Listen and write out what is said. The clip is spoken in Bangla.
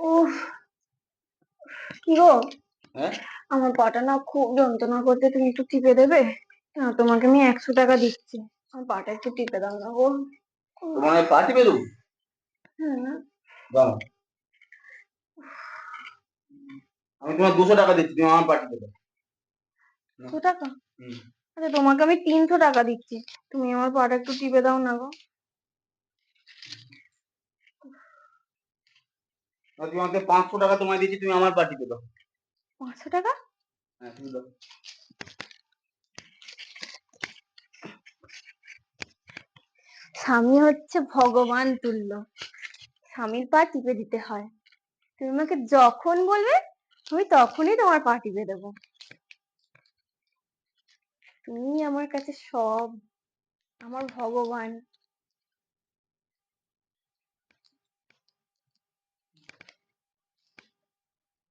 উফ, কি গো, হ্যাঁ, আমার পাটা না খুব যন্ত্রণা করছে, তুমি একটু টিপে দেবে? না, তোমাকে আমি 100 টাকা দিচ্ছি, আমার পাটা একটু টিপে দাও না গো। তোমার আমি পা টিপে দেবো? হ্যাঁ। দাও, আমি তোমার 200 টাকা দিচ্ছি, তুমি আমার পা টিপে দাও। 100 টাকা? হুম। আচ্ছা, তোমাকে আমি 300 টাকা দিচ্ছি, তুমি আমার পাটা একটু টিপে দাও না গো। আর তুমি আমাকে 500 টাকা তোমায় দিচ্ছি, তুমি আমার পা টিপে দাও। 500 টাকা? হ্যাঁ, তুমি দাও। স্বামী হচ্ছে ভগবান তুল্য, স্বামীর পা টিপে দিতে হয়। তুমি আমাকে যখন বলবে আমি তখনই তোমার পা টিপে দেবো। তুমি আমার কাছে সব, আমার ভগবান।